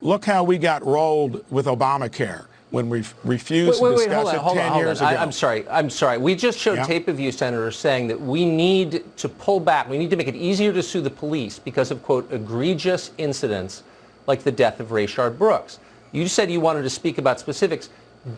look how we got rolled with Obamacare when we refused to discuss it 10 years ago. I'm sorry. We just showed tape of you, Senator, saying that we need to pull back. We need to make it easier to sue the police because of, quote, egregious incidents like the death of Rayshard Brooks. You said you wanted to speak about specifics.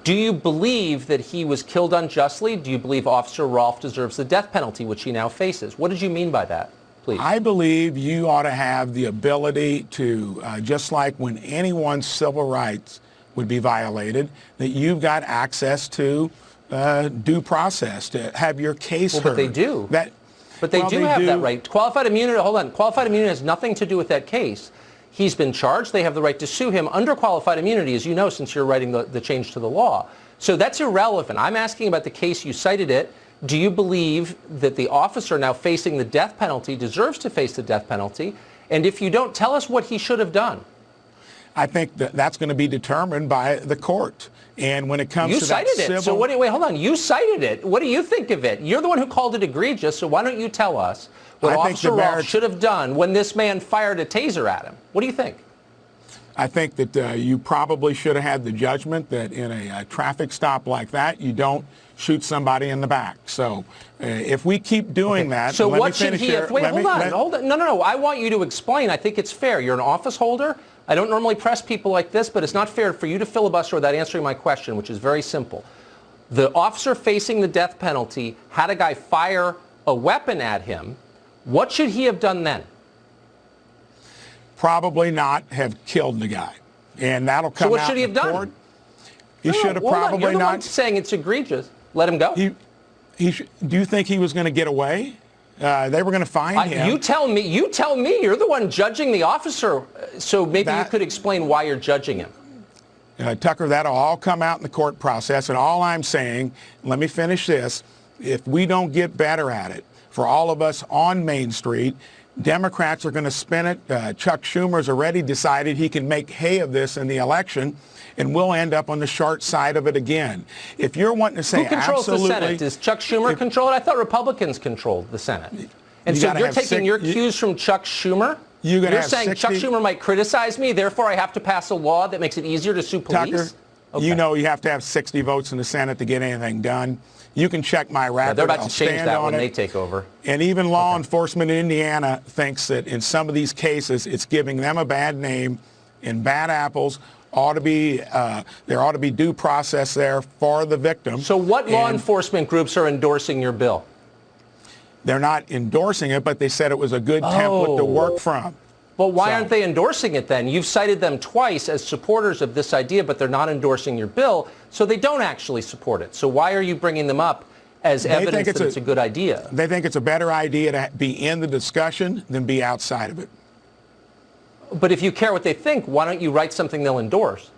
Do you believe that he was killed unjustly? Do you believe Officer Rolfe deserves the death penalty, which he now faces? What did you mean by that, please? I believe you ought to have the ability to, just like when anyone's civil rights would be violated, that you've got access to due process, to have your case heard. But they do. But they do have that right. Qualified immunity, hold on. Qualified immunity has nothing to do with that case. He's been charged. They have the right to sue him under qualified immunity, as you know, since you're writing the change to the law. So that's irrelevant. I'm asking about the case. You cited it. Do you believe that the officer now facing the death penalty deserves to face the death penalty? And if you don't, tell us what he should have done. I think that's going to be determined by the court. And when it comes to that civil... You cited it. So wait, hold on. You cited it. What do you think of it? You're the one who called it egregious, so why don't you tell us what Officer Rolfe should have done when this man fired a taser at him? What do you think? I think that you probably should have had the judgment that in a traffic stop like that, you don't shoot somebody in the back. So if we keep doing that... So what should he have... Wait, hold on. No. I want you to explain. I think it's fair. You're an office holder. I don't normally press people like this, but it's not fair for you to filibuster without answering my question, which is very simple. The officer facing the death penalty had a guy fire a weapon at him. What should he have done then? Probably not have killed the guy. And that'll come out. So what should he have done? He should have probably You're the not... one saying it's egregious. Let him go. Do you think he was going to get away? They were going to find him. You tell me. You're the one judging the officer. So maybe you could explain why you're judging him. Tucker, that'll all come out in the court process. And all I'm saying, let me finish this, if we don't get better at it, for all of us on Main Street, Democrats are going to spin it. Chuck Schumer's already decided he can make hay of this in the election, and we'll end up on the short side of it again. If you're wanting to say who controls the Senate? Does Chuck Schumer control it? I thought Republicans controlled the Senate. And so you're taking your cues from Chuck Schumer? You're saying Chuck Schumer might criticize me, therefore I have to pass a law that makes it easier to sue police? Tucker, you know you have to have 60 votes in the Senate to get anything done. You can check my record. They're about to change that when they take over. And even law enforcement in Indiana thinks that in some of these cases, it's giving them a bad name, and bad apples ought to be, there ought to be due process there for the victim. So what law enforcement groups are endorsing your bill? They're not endorsing it, but they said it was a good template to work from. Well, why aren't they endorsing it then? You've cited them twice as supporters of this idea, but they're not endorsing your bill, so they don't actually support it. So why are you bringing them up as evidence that it's a good idea? They think it's a better idea to be in the discussion than be outside of it. But if you care what they think, why don't you write something they'll endorse?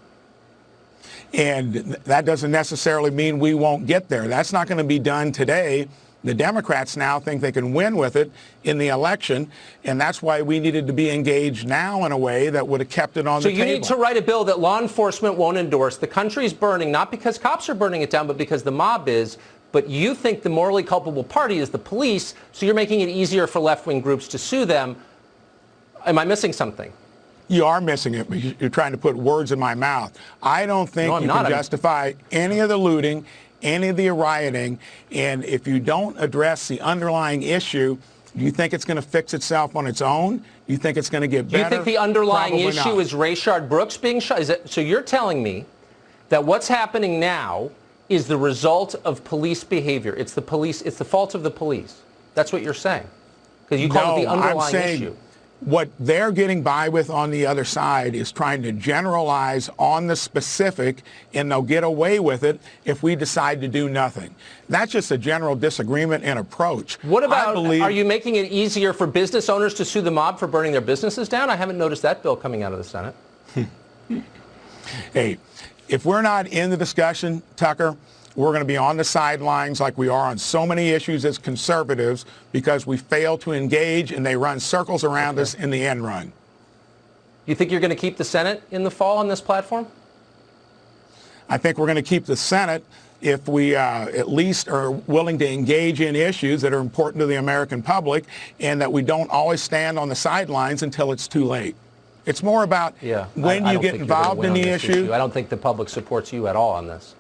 And that doesn't necessarily mean we won't get there. That's not going to be done today. The Democrats now think they can win with it in the election, and that's why we needed to be engaged now in a way that would have kept it on the table. So you need to write a bill that law enforcement won't endorse. The country's burning, not because cops are burning it down, but because the mob is. But you think the morally culpable party is the police, so you're making it easier for left-wing groups to sue them. Am I missing something? You are missing it, but you're trying to put words in my mouth. I don't think you can justify any of the looting, any of the rioting, and if you don't address the underlying issue, do you think it's going to fix itself on its own? Do you think it's going to get better? Do you think the underlying Probably issue not. is Rayshard Brooks being shot? So you're telling me that what's happening now is the result of police behavior. It's the police. It's the fault of the police. That's what you're saying, because you call it the underlying issue. What they're getting by with on the other side is trying to generalize on the specific, and they'll get away with it if we decide to do nothing. That's just a general disagreement in approach. What about, are you making it easier for business owners to sue the mob for burning their businesses down? I haven't noticed that bill coming out of the Senate. Hey, if we're not in the discussion, Tucker, we're going to be on the sidelines like we are on so many issues as conservatives because we fail to engage and they run circles around us in the end run. You think you're going to keep the Senate in the fall on this platform? I think we're going to keep the Senate if we at least are willing to engage in issues that are important to the American public and that we don't always stand on the sidelines until it's too late. It's more about when you get involved in the issue. I don't think the public supports you at all on this.